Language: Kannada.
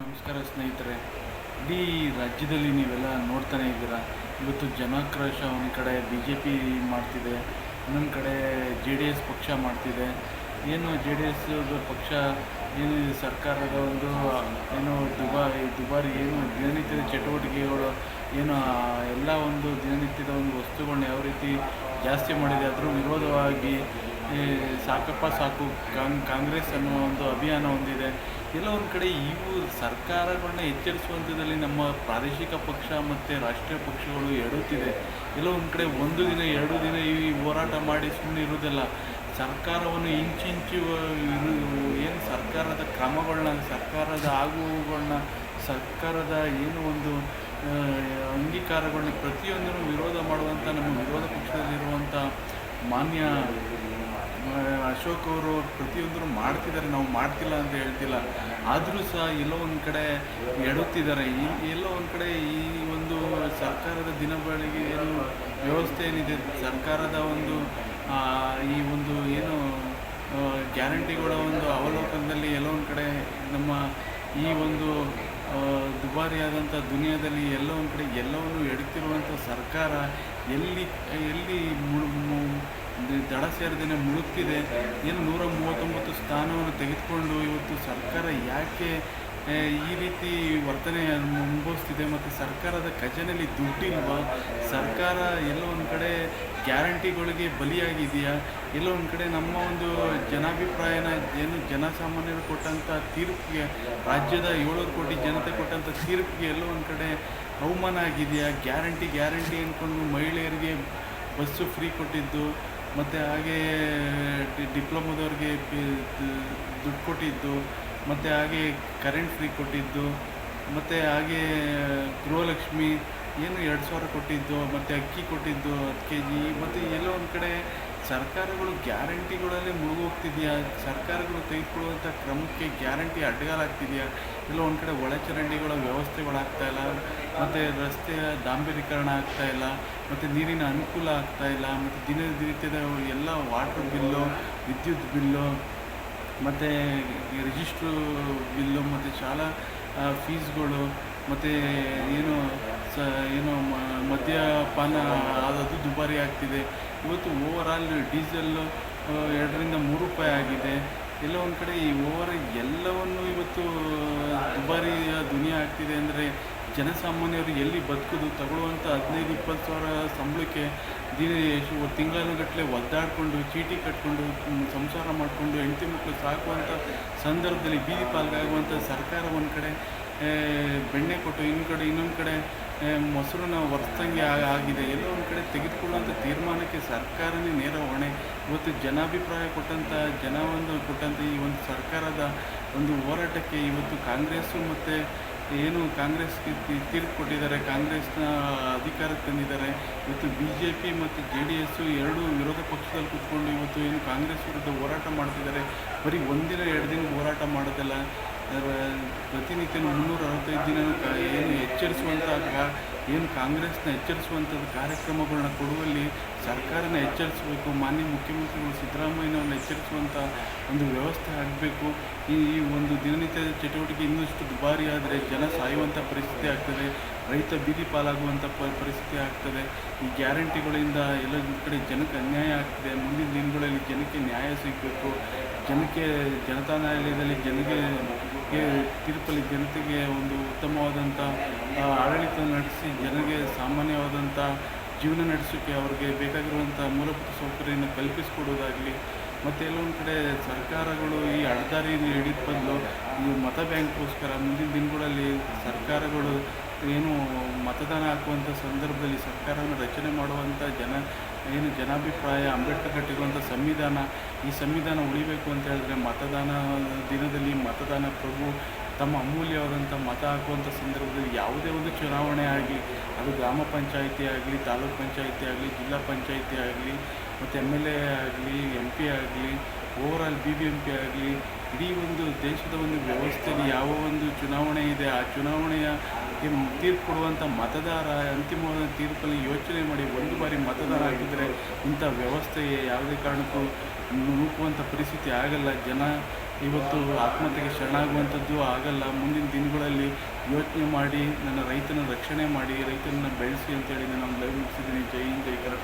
ನಮಸ್ಕಾರ ಸ್ನೇಹಿತರೆ. ಇಡೀ ರಾಜ್ಯದಲ್ಲಿ ನೀವೆಲ್ಲ ನೋಡ್ತಾನೆ ಇದ್ದೀರಾ. ಇವತ್ತು ಜನಾಕ್ರೋಶ ಒಂದು ಕಡೆ ಬಿ ಜೆ ಪಿ ಮಾಡ್ತಿದೆ, ಇನ್ನೊಂದು ಕಡೆ ಜೆ ಡಿ ಎಸ್ ಪಕ್ಷ ಮಾಡ್ತಿದೆ. ಏನು ಜೆ ಡಿ ಎಸ್ ಪಕ್ಷ ಏನು ಸರ್ಕಾರದ ಒಂದು ಏನು ದುಬಾರಿ ಏನು ದಿನನಿತ್ಯದ ಚಟುವಟಿಕೆಗಳು ಏನು ಎಲ್ಲ ಒಂದು ದಿನನಿತ್ಯದ ಒಂದು ವಸ್ತುಗಳನ್ನ ಯಾವ ರೀತಿ ಜಾಸ್ತಿ ಮಾಡಿದೆ, ಅದರ ವಿರೋಧವಾಗಿ ಸಾಕಪ್ಪ ಸಾಕು ಕಾಂಗ್ರೆಸ್ ಅನ್ನೋ ಒಂದು ಅಭಿಯಾನ ಹೊಂದಿದೆ. ಎಲ್ಲ ಒಂದು ಕಡೆ ಇವು ಸರ್ಕಾರಗಳನ್ನ ಎಚ್ಚರಿಸುವಂಥದ್ದಲ್ಲಿ ನಮ್ಮ ಪ್ರಾದೇಶಿಕ ಪಕ್ಷ ಮತ್ತು ರಾಷ್ಟ್ರೀಯ ಪಕ್ಷಗಳು ಎಡುತ್ತಿದೆ. ಎಲ್ಲ ಒಂದು ಕಡೆ ಒಂದು ದಿನ 2 ದಿನ ಈ ಹೋರಾಟ ಮಾಡಿ ಸುಮ್ಮನೆ ಇರೋದಿಲ್ಲ. ಸರ್ಕಾರವನ್ನು ಇಂಚಿಂಚು ಏನು ಸರ್ಕಾರದ ಕ್ರಮಗಳನ್ನ, ಸರ್ಕಾರದ ಆಗುಗಳನ್ನ, ಸರ್ಕಾರದ ಏನು ಒಂದು ಅಂಗೀಕಾರಗಳನ್ನ ಪ್ರತಿಯೊಂದನ್ನು ವಿರೋಧ ಮಾಡುವಂಥ ನಮ್ಮ ವಿರೋಧ ಪಕ್ಷದಲ್ಲಿರುವಂಥ ಮಾನ್ಯ ಅಶೋಕ್ ಅವರು ಪ್ರತಿಯೊಂದರೂ ಮಾಡ್ತಿದ್ದಾರೆ. ನಾವು ಮಾಡ್ತಿಲ್ಲ ಅಂತ ಹೇಳ್ತಿಲ್ಲ, ಆದರೂ ಸಹ ಎಲ್ಲೋ ಒಂದು ಕಡೆ ಎಡುತ್ತಿದ್ದಾರೆ. ಎಲ್ಲೋ ಒಂದು ಕಡೆ ಈ ಒಂದು ಸರ್ಕಾರದ ದಿನಬಳಕೆ ಏನು ವ್ಯವಸ್ಥೆ ಏನಿದೆ, ಸರ್ಕಾರದ ಒಂದು ಈ ಒಂದು ಏನು ಗ್ಯಾರಂಟಿಗಳ ಒಂದು ಅವಲೋಕನದಲ್ಲಿ ಎಲ್ಲೋ ಒಂದು ಕಡೆ ನಮ್ಮ ಈ ಒಂದು ದುಬಾರಿಯಾದಂಥ ದುನಿಯಾದಲ್ಲಿ ಎಲ್ಲೋ ಒಂದು ಕಡೆ ಎಲ್ಲವನ್ನು ಎಡುತ್ತಿರುವಂಥ ಸರ್ಕಾರ ಎಲ್ಲಿ ದಡ ಸೇರದೇನೆ ಮುಳುಗ್ತಿದೆ. ಏನು 139 ಸ್ಥಾನವನ್ನು ತೆಗೆದುಕೊಂಡು ಇವತ್ತು ಸರ್ಕಾರ ಯಾಕೆ ಈ ರೀತಿ ವರ್ತನೆ ಅನುಭವಿಸ್ತಿದೆ, ಮತ್ತು ಸರ್ಕಾರದ ಖಜಾನೆಯಲ್ಲಿ ದುಡ್ಡಿಲ್ವಾ, ಸರ್ಕಾರ ಎಲ್ಲೋ ಒಂದು ಕಡೆ ಗ್ಯಾರಂಟಿಗಳಿಗೆ ಬಲಿಯಾಗಿದೆಯಾ, ಎಲ್ಲೋ ಒಂದು ಕಡೆ ನಮ್ಮ ಒಂದು ಜನಾಭಿಪ್ರಾಯನ ಏನು ಜನಸಾಮಾನ್ಯರು ಕೊಟ್ಟಂಥ ತೀರ್ಪಿಗೆ, ರಾಜ್ಯದ 700 ಕೋಟಿ ಜನತೆ ಕೊಟ್ಟಂಥ ತೀರ್ಪಿಗೆ ಎಲ್ಲೋ ಒಂದು ಕಡೆ ಅವಮಾನ ಆಗಿದೆಯಾ. ಗ್ಯಾರಂಟಿ ಅಂದ್ಕೊಂಡು ಮಹಿಳೆಯರಿಗೆ ಬಸ್ಸು ಫ್ರೀ ಕೊಟ್ಟಿದ್ದು, ಮತ್ತು ಹಾಗೇ ಡಿಪ್ಲೊಮೋದವ್ರಿಗೆ ದುಡ್ಡು ಕೊಟ್ಟಿದ್ದು, ಮತ್ತು ಹಾಗೆ ಕರೆಂಟ್ ಫ್ರೀ ಕೊಟ್ಟಿದ್ದು, ಮತ್ತು ಹಾಗೇ ಗೃಹಲಕ್ಷ್ಮಿ ಏನು 2,000 ಕೊಟ್ಟಿದ್ದು, ಮತ್ತು ಅಕ್ಕಿ ಕೊಟ್ಟಿದ್ದು 10 kg. ಮತ್ತು ಎಲ್ಲೋ ಒಂದು ಕಡೆ ಸರ್ಕಾರಗಳು ಗ್ಯಾರಂಟಿಗಳಲ್ಲೇ ಮುಳುಗೋಗ್ತಿದೆಯಾ, ಸರ್ಕಾರಗಳು ತೆಗೆದುಕೊಳ್ಳುವಂಥ ಕ್ರಮಕ್ಕೆ ಗ್ಯಾರಂಟಿ ಅಡ್ಡಗಾಲಾಗ್ತಿದೆಯಾ, ಎಲ್ಲೋ ಒಂದು ಕಡೆ ಒಳಚರಂಡಿಗಳ ವ್ಯವಸ್ಥೆಗಳಾಗ್ತಾಯಿಲ್ಲ, ಮತ್ತು ರಸ್ತೆಯ ಡಾಂಬರೀಕರಣ ಆಗ್ತಾಯಿಲ್ಲ, ಮತ್ತು ನೀರಿನ ಅನುಕೂಲ ಆಗ್ತಾಯಿಲ್ಲ, ಮತ್ತು ದಿನನಿತ್ಯದ ಎಲ್ಲ ವಾಟರ್ ಬಿಲ್ಲು, ವಿದ್ಯುತ್ ಬಿಲ್ಲು, ಮತ್ತು ರಿಜಿಸ್ಟ್ರು ಬಿಲ್ಲು, ಮತ್ತು ಶಾಲಾ ಫೀಸ್ಗಳು, ಮತ್ತು ಏನು ಮದ್ಯಪಾನ ಅದು ದುಬಾರಿ ಆಗ್ತಿದೆ. ಇವತ್ತು ಓವರಾಲ್ ಡೀಸೆಲ್ಲು 2-3 ರೂಪಾಯಿ ಆಗಿದೆ. ಎಲ್ಲೋ ಒಂದು ಕಡೆ ಈ ಎಲ್ಲವನ್ನು ಇವತ್ತು ದುಬಾರಿಯ ದುನಿಯಾ ಆಗ್ತಿದೆ. ಅಂದರೆ ಜನಸಾಮಾನ್ಯರು ಎಲ್ಲಿ ಬದುಕೋದು, ತಗೊಳ್ಳುವಂಥ 15-20 ಸಾವಿರ ಸಂಬಳಕ್ಕೆ ತಿಂಗಳಗಟ್ಟಲೆ ಒದ್ದಾಡಿಕೊಂಡು ಚೀಟಿ ಕಟ್ಕೊಂಡು ಸಂಸಾರ ಮಾಡಿಕೊಂಡು ಹೆಂಡತಿ ಮಕ್ಕಳು ಸಾಕುವಂಥ ಸಂದರ್ಭದಲ್ಲಿ ಬೀದಿ ಪಾಲ್ಗಾಗುವಂಥ ಸರ್ಕಾರ ಒಂದು ಕಡೆ ಬೆಣ್ಣೆ ಕೊಟ್ಟು ಇನ್ನೊಂದು ಕಡೆ ಮೊಸರನ್ನ ಒರೆಸ್ದಂಗೆ ಆಗಿದೆ. ಎಲ್ಲೋ ಒಂದು ಕಡೆ ತೆಗೆದುಕೊಳ್ಳುವಂಥ ತೀರ್ಮಾನಕ್ಕೆ ಸರ್ಕಾರನೇ ನೇರ ಹೊಣೆ. ಇವತ್ತು ಜನಾಭಿಪ್ರಾಯ ಕೊಟ್ಟಂಥ ಈ ಒಂದು ಸರ್ಕಾರದ ಒಂದು ಹೋರಾಟಕ್ಕೆ ಇವತ್ತು ಕಾಂಗ್ರೆಸ್ಸು ಮತ್ತು ಏನು ಕಾಂಗ್ರೆಸ್ಗೆ ತೀರ್ಪು ಕೊಟ್ಟಿದ್ದಾರೆ, ಕಾಂಗ್ರೆಸ್ನ ಅಧಿಕಾರಕ್ಕೆ ತಂದಿದ್ದಾರೆ. ಇವತ್ತು ಬಿ ಜೆ ಪಿ ಮತ್ತು ಜೆ ಡಿ ಎಸ್ಸು ಎರಡೂ ವಿರೋಧ ಪಕ್ಷದಲ್ಲಿ ಕೂತ್ಕೊಂಡು ಇವತ್ತು ಏನು ಕಾಂಗ್ರೆಸ್ ವಿರುದ್ಧ ಹೋರಾಟ ಮಾಡ್ತಿದ್ದಾರೆ. ಬರೀ 1 ದಿನ 2 ದಿನ ಹೋರಾಟ ಮಾಡೋದಲ್ಲ, ಪ್ರತಿನಿತ್ಯ 365 ದಿನ ಏನು ಕಾಂಗ್ರೆಸ್ನ ಎಚ್ಚರಿಸುವಂಥದ್ದು ಕಾರ್ಯಕ್ರಮಗಳನ್ನ ಕೊಡುವಲ್ಲಿ ಸರ್ಕಾರನ ಎಚ್ಚರಿಸಬೇಕು. ಮಾನ್ಯ ಮುಖ್ಯಮಂತ್ರಿಗಳು ಸಿದ್ದರಾಮಯ್ಯನವ್ರನ್ನ ಎಚ್ಚರಿಸುವಂಥ ಒಂದು ವ್ಯವಸ್ಥೆ ಆಗಬೇಕು. ಈ ಒಂದು ದಿನನಿತ್ಯದ ಚಟುವಟಿಕೆ ಇನ್ನಷ್ಟು ದುಬಾರಿ ಆದರೆ ಜನ ಸಾಯುವಂಥ ಪರಿಸ್ಥಿತಿ ಆಗ್ತದೆ, ರೈತ ಬೀದಿ ಪಾಲಾಗುವಂಥ ಪರಿಸ್ಥಿತಿ ಆಗ್ತದೆ. ಈ ಗ್ಯಾರಂಟಿಗಳಿಂದ ಎಲ್ಲ ಕಡೆ ಜನಕ್ಕೆ ಅನ್ಯಾಯ ಆಗ್ತದೆ. ಮುಂದಿನ ದಿನಗಳಲ್ಲಿ ಜನಕ್ಕೆ ನ್ಯಾಯ ಸಿಗಬೇಕು. ಜನತಾ ನ್ಯಾಯಾಲಯದಲ್ಲಿ ತೀರ್ಪಲ್ಲಿ ಜನತೆಗೆ ಒಂದು ಉತ್ತಮವಾದಂಥ ಆಡಳಿತ ನಡೆಸಿ ಜನಗೆ ಸಾಮಾನ್ಯವಾದಂಥ ಜೀವನ ನಡೆಸೋಕ್ಕೆ ಅವ್ರಿಗೆ ಬೇಕಾಗಿರುವಂಥ ಮೂಲಭೂತ ಸೌಕರ್ಯನ ಕಲ್ಪಿಸಿಕೊಡೋದಾಗಲಿ, ಮತ್ತು ಎಲ್ಲೊಂದು ಕಡೆ ಸರ್ಕಾರಗಳು ಈ ಅಡ್ಡದಾರಿ ಹಿಡಿದ ಬದಲು ಈ ಮತ ಬ್ಯಾಂಕ್ಗೋಸ್ಕರ ಮುಂದಿನ ದಿನಗಳಲ್ಲಿ ಸರ್ಕಾರಗಳು ಏನು ಮತದಾನ ಹಾಕುವಂಥ ಸಂದರ್ಭದಲ್ಲಿ ಸರ್ಕಾರವನ್ನು ರಚನೆ ಮಾಡುವಂಥ ಜನಾಭಿಪ್ರಾಯ, ಅಂಬೇಡ್ಕರ್ ಕಟ್ಟಿರುವಂಥ ಈ ಸಂವಿಧಾನ ಉಳಿಬೇಕು ಅಂತ ಹೇಳಿದ್ರೆ ಮತದಾನ ದಿನದಲ್ಲಿ ಮತದಾನ ಪ್ರಭು ತಮ್ಮ ಅಮೂಲ್ಯವಾದಂಥ ಮತ ಹಾಕುವಂಥ ಸಂದರ್ಭದಲ್ಲಿ ಯಾವುದೇ ಒಂದು ಚುನಾವಣೆ ಆಗಲಿ, ಅದು ಗ್ರಾಮ ಪಂಚಾಯಿತಿ ಆಗಲಿ, ತಾಲೂಕು ಪಂಚಾಯಿತಿ ಆಗಲಿ, ಜಿಲ್ಲಾ ಪಂಚಾಯಿತಿ ಆಗಲಿ, ಮತ್ತು MLA ಆಗಲಿ, MP ಆಗಲಿ, ಓವರಾಲ್ BBMP ಆಗಲಿ, ಇಡೀ ಒಂದು ದೇಶದ ಒಂದು ವ್ಯವಸ್ಥೆಯಲ್ಲಿ ಯಾವ ಒಂದು ಚುನಾವಣೆ ಇದೆ, ಆ ಚುನಾವಣೆಯ ತೀರ್ಪು ಕೊಡುವಂಥ ಮತದಾರ ಅಂತಿಮವಾದ ತೀರ್ಪಲ್ಲಿ ಯೋಚನೆ ಮಾಡಿ ಒಂದು ಬಾರಿ ಮತದಾನ ಹಾಕಿದರೆ ಇಂಥ ವ್ಯವಸ್ಥೆಗೆ ಯಾವುದೇ ಕಾರಣಕ್ಕೂ ನೂಕುವಂಥ ಪರಿಸ್ಥಿತಿ ಆಗಲ್ಲ. ಇವತ್ತು ಆತ್ಮಹತ್ಯೆಗೆ ಶರಣಾಗುವಂಥದ್ದು ಆಗಲ್ಲ. ಮುಂದಿನ ದಿನಗಳಲ್ಲಿ ಯೋಚನೆ ಮಾಡಿ ನನ್ನ ರೈತನ ರಕ್ಷಣೆ ಮಾಡಿ, ರೈತನನ್ನ ಬೆಳೆಸಿ ಅಂತೇಳಿ ನಾನು ಲೈವ್ ಮುಗಿಸಿದ್ದೀನಿ. ಜೈ ಹಿಂದ್, ಜೈ ಕರ್ನಾಟಕ.